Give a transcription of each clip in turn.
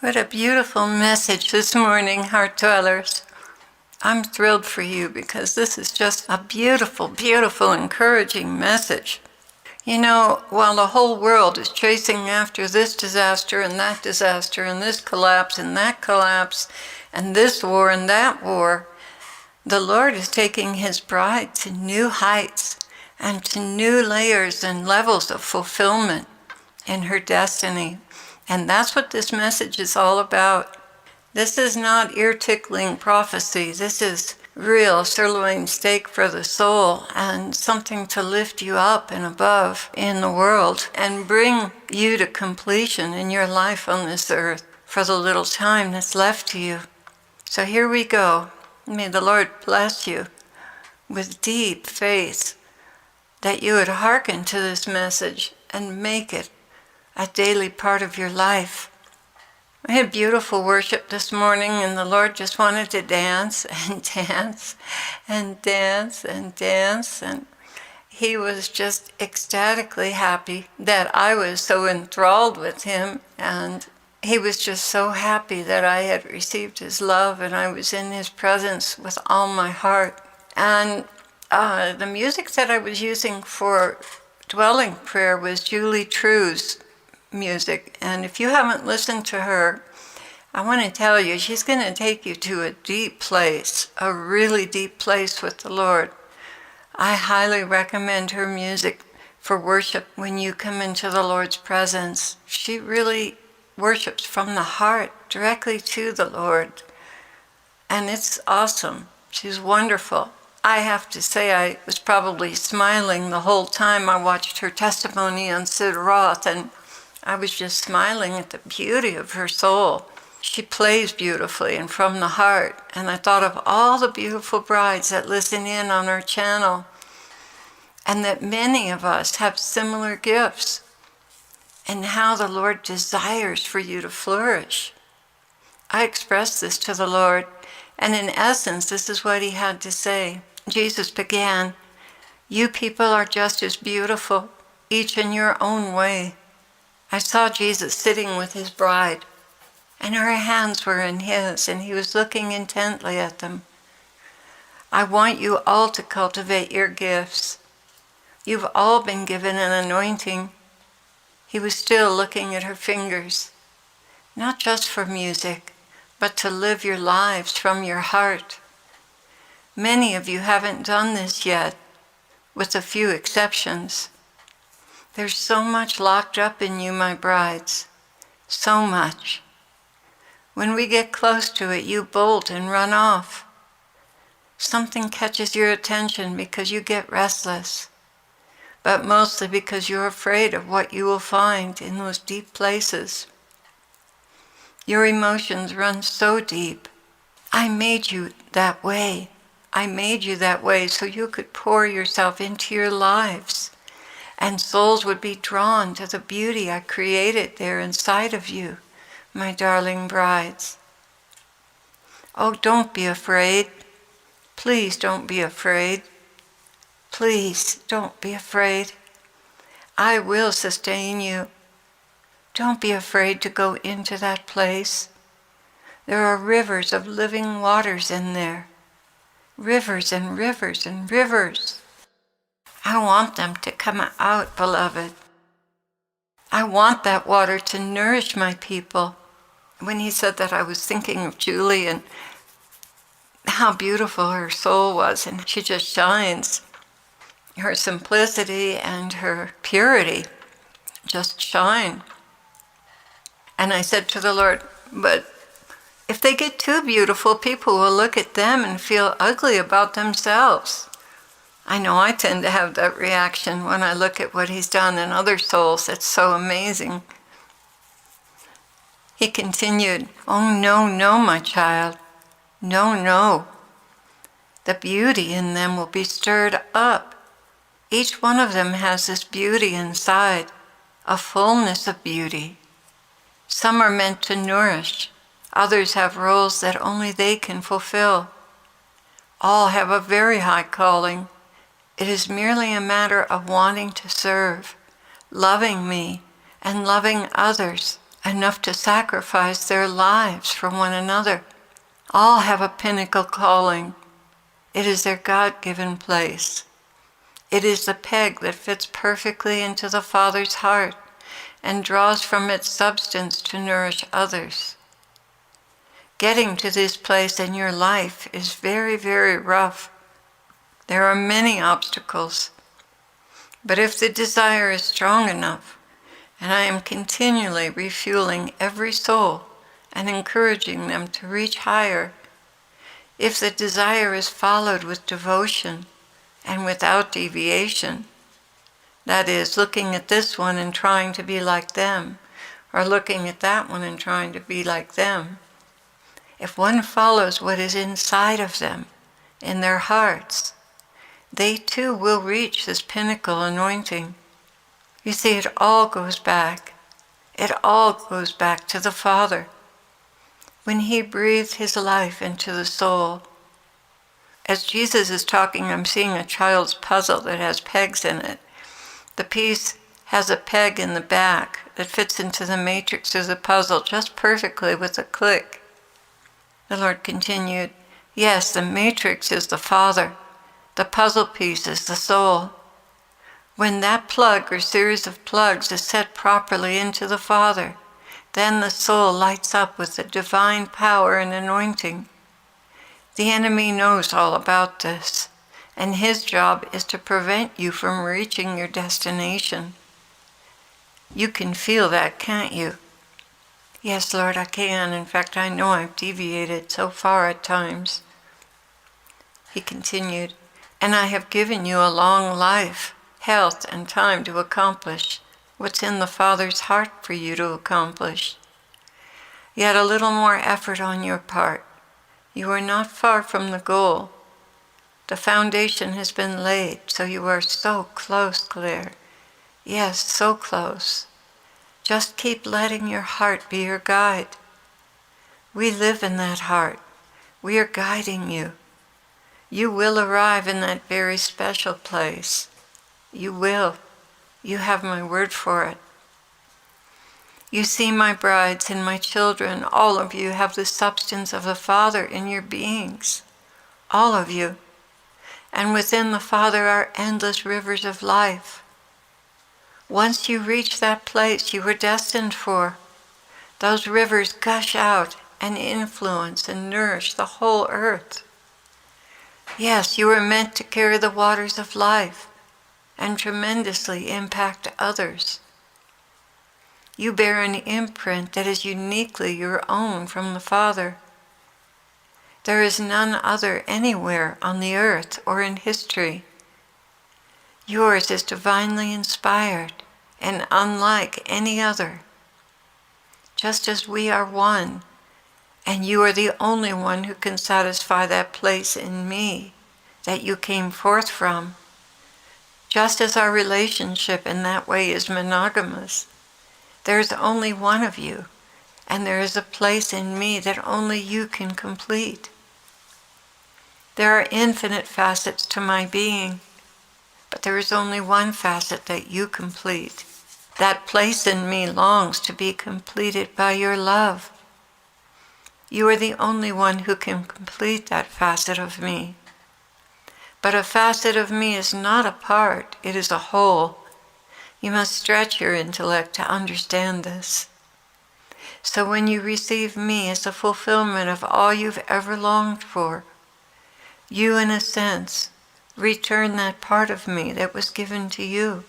What a beautiful message this morning, Heart Dwellers. I'm thrilled for you because this is just a beautiful, beautiful, encouraging message. You know, while the whole world is chasing after this disaster and this collapse and that collapse and this war and that war, the Lord is taking His bride to new heights and to new layers and levels of fulfillment in her destiny. And that's what this message is all about. This is not ear-tickling prophecy. This is real sirloin steak for the soul and something to lift you up and above in the world and bring you to completion in your life on this earth for the little time that's left to you. So here we go. May the Lord bless you with deep faith that you would hearken to this message and make it a daily part of your life. I had beautiful worship this morning, and the Lord just wanted to dance and dance and dance and dance, and He was just ecstatically happy that I was so enthralled with Him, and He was just so happy that I had received His love and I was in His presence with all my heart. And the music that I was using for dwelling prayer was Julie True's music, and if you haven't listened to her, I want to tell you, she's going to take you to a deep place, a really deep place with the Lord. I highly recommend her music for worship when you come into the Lord's presence. She really worships from the heart, directly to the Lord, and it's awesome. She's wonderful. I have to say, I was probably smiling the whole time I watched her testimony on Sid Roth, and I was just smiling at the beauty of her soul. She plays beautifully and from the heart. And I thought of all the beautiful brides that listen in on our channel, and that many of us have similar gifts, and how the Lord desires for you to flourish. I expressed this to the Lord, and in essence, this is what He had to say. Jesus began, "You people are just as beautiful, each in your own way." I saw Jesus sitting with His bride, and her hands were in His, and He was looking intently at them. I want you all to cultivate your gifts. You've all been given an anointing. He was still looking at her fingers, not just for music, but to live your lives from your heart. Many of you haven't done this yet, with a few exceptions. There's so much locked up in you, my brides, so much. When we get close to it, you bolt and run off. Something catches your attention because you get restless, but mostly because you're afraid of what you will find in those deep places. Your emotions run so deep. I made you that way. I made you that way so you could pour yourself into your lives, and souls would be drawn to the beauty I created there inside of you, my darling brides. Oh, don't be afraid. Please don't be afraid. Please don't be afraid. I will sustain you. Don't be afraid to go into that place. There are rivers of living waters in there. Rivers and rivers and rivers. I want them to come out, beloved. I want that water to nourish my people. When He said that, I was thinking of Julie and how beautiful her soul was, and she just shines. Her simplicity and her purity just shine. And I said to the Lord, but if they get too beautiful, people will look at them and feel ugly about themselves. I know I tend to have that reaction when I look at what He's done in other souls. It's so amazing. He continued, "Oh, no, no, my child. No, no. The beauty in them will be stirred up. Each one of them has this beauty inside, a fullness of beauty. Some are meant to nourish. Others have roles that only they can fulfill. All have a very high calling. It is merely a matter of wanting to serve, loving me, and loving others enough to sacrifice their lives for one another. All have a pinnacle calling. It is their God-given place. It is the peg that fits perfectly into the Father's heart and draws from its substance to nourish others. Getting to this place in your life is very, very rough. There are many obstacles. But if the desire is strong enough, and I am continually refueling every soul and encouraging them to reach higher, if the desire is followed with devotion and without deviation, that is, looking at this one and trying to be like them, or looking at that one and trying to be like them, if one follows what is inside of them, in their hearts, they too will reach this pinnacle anointing. You see, it all goes back. It all goes back to the Father. When He breathed His life into the soul. As Jesus is talking, I'm seeing a child's puzzle that has pegs in it. The piece has a peg in the back that fits into the matrix of the puzzle just perfectly with a click. The Lord continued, yes, the matrix is the Father. The puzzle piece is the soul. When that plug or series of plugs is set properly into the Father, then the soul lights up with the divine power and anointing. The enemy knows all about this, and his job is to prevent you from reaching your destination. You can feel that, can't you? Yes, Lord, I can. In fact, I know I've deviated so far at times. He continued, and I have given you a long life, health, and time to accomplish what's in the Father's heart for you to accomplish. Yet a little more effort on your part. You are not far from the goal. The foundation has been laid, so you are so close, Clare. Yes, so close. Just keep letting your heart be your guide. We live in that heart. We are guiding you. You will arrive in that very special place. You will. You have my word for it. You see, my brides and my children, all of you have the substance of the Father in your beings. All of you. And within the Father are endless rivers of life. Once you reach that place you were destined for, those rivers gush out and influence and nourish the whole earth. Yes, you were meant to carry the waters of life and tremendously impact others. You bear an imprint that is uniquely your own from the Father. There is none other anywhere on the earth or in history. Yours is divinely inspired and unlike any other. Just as we are one, and you are the only one who can satisfy that place in me that you came forth from. Just as our relationship in that way is monogamous, there is only one of you, and there is a place in me that only you can complete. There are infinite facets to my being, but there is only one facet that you complete. That place in me longs to be completed by your love. You are the only one who can complete that facet of me. But a facet of me is not a part, it is a whole. You must stretch your intellect to understand this. So when you receive me as the fulfillment of all you've ever longed for, you, in a sense, return that part of me that was given to you.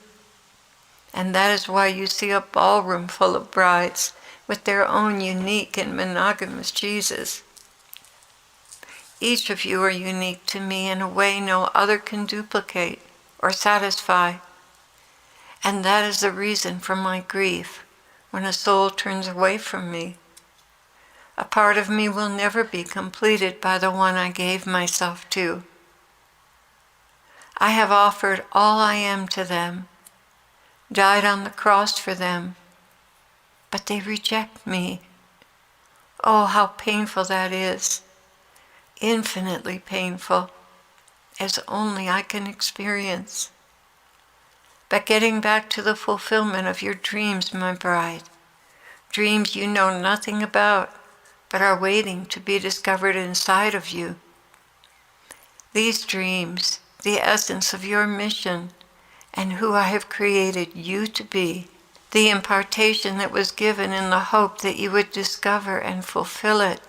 And that is why you see a ballroom full of brides with their own unique and monogamous Jesus. Each of you are unique to me in a way no other can duplicate or satisfy. And that is the reason for my grief when a soul turns away from me. A part of me will never be completed by the one I gave myself to. I have offered all I am to them, died on the cross for them, but they reject me. Oh, how painful that is. Infinitely painful, as only I can experience. But getting back to the fulfillment of your dreams, my bride, dreams you know nothing about, but are waiting to be discovered inside of you. These dreams, the essence of your mission and who I have created you to be, the impartation that was given in the hope that you would discover and fulfill it.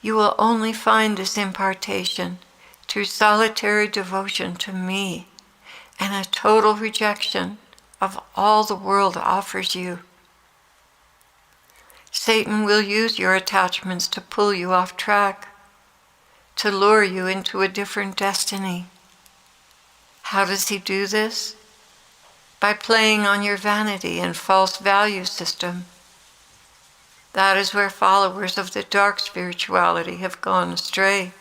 You will only find this impartation through solitary devotion to me and a total rejection of all the world offers you. Satan will use your attachments to pull you off track, to lure you into a different destiny. How does he do this? By playing on your vanity and false value system. That is where followers of the dark spirituality have gone astray.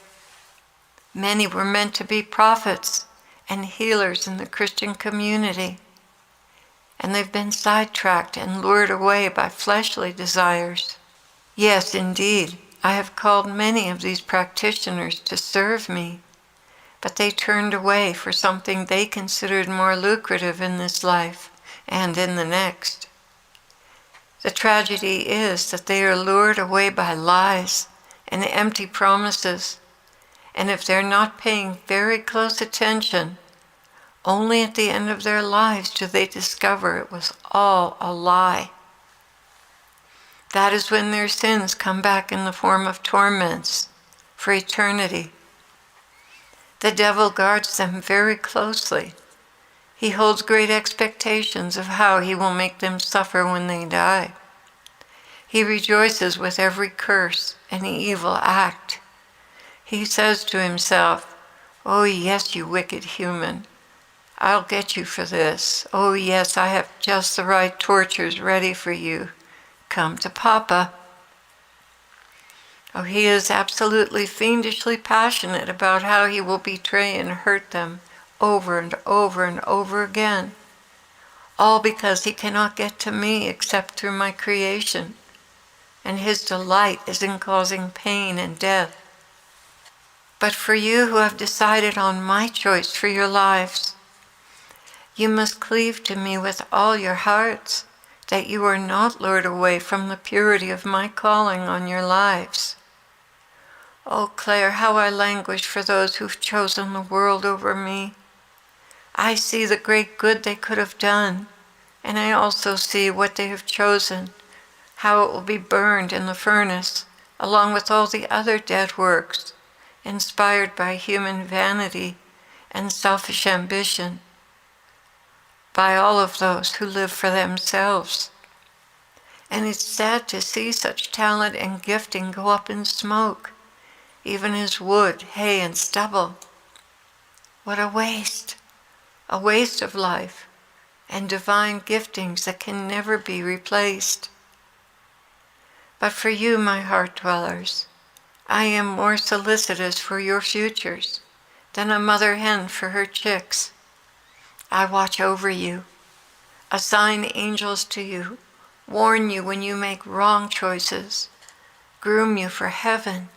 Many were meant to be prophets and healers in the Christian community, and they've been sidetracked and lured away by fleshly desires. Yes, indeed, I have called many of these practitioners to serve me, but they turned away for something they considered more lucrative in this life and in the next. The tragedy is that they are lured away by lies and empty promises, and if they're not paying very close attention, only at the end of their lives do they discover it was all a lie. That is when their sins come back in the form of torments for eternity. The devil guards them very closely. He holds great expectations of how he will make them suffer when they die. He rejoices with every curse and evil act. He says to himself, "Oh yes, you wicked human, I'll get you for this. Oh yes, I have just the right tortures ready for you. Come to Papa." Oh, he is absolutely fiendishly passionate about how he will betray and hurt them over and over and over again, all because he cannot get to me except through my creation, and his delight is in causing pain and death. But for you who have decided on my choice for your lives, you must cleave to me with all your hearts, that you are not lured away from the purity of my calling on your lives. Oh, Clare, how I languish for those who've chosen the world over me. I see the great good they could have done, and I also see what they have chosen, how it will be burned in the furnace, along with all the other dead works, inspired by human vanity and selfish ambition, by all of those who live for themselves. And it's sad to see such talent and gifting go up in smoke, even as wood, hay, and stubble. What a waste of life and divine giftings that can never be replaced. But for you, my heart dwellers, I am more solicitous for your futures than a mother hen for her chicks. I watch over you, assign angels to you, warn you when you make wrong choices, groom you for heaven,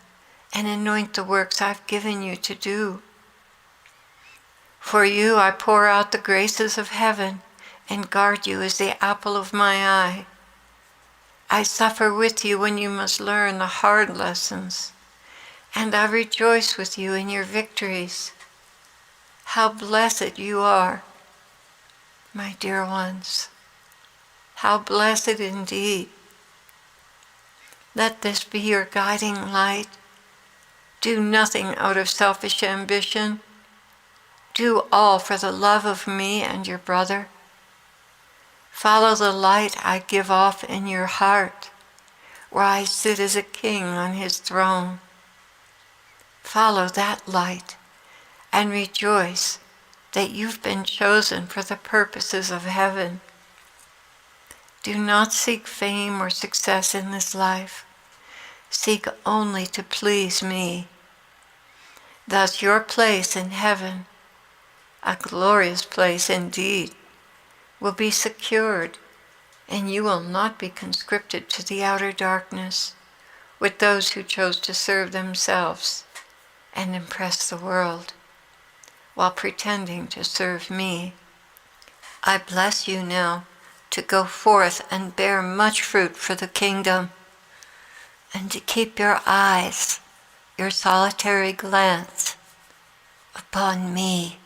and anoint the works I've given you to do. For you I pour out the graces of heaven and guard you as the apple of my eye. I suffer with you when you must learn the hard lessons, and I rejoice with you in your victories. How blessed you are, my dear ones. How blessed indeed. Let this be your guiding light. Do nothing out of selfish ambition. Do all for the love of me and your brother. Follow the light I give off in your heart, where I sit as a king on his throne. Follow that light and rejoice that you've been chosen for the purposes of heaven. Do not seek fame or success in this life. Seek only to please me. Thus your place in heaven, a glorious place indeed, will be secured, and you will not be conscripted to the outer darkness with those who chose to serve themselves and impress the world while pretending to serve me. I bless you now to go forth and bear much fruit for the kingdom, and to keep your eyes, your solitary glance upon me,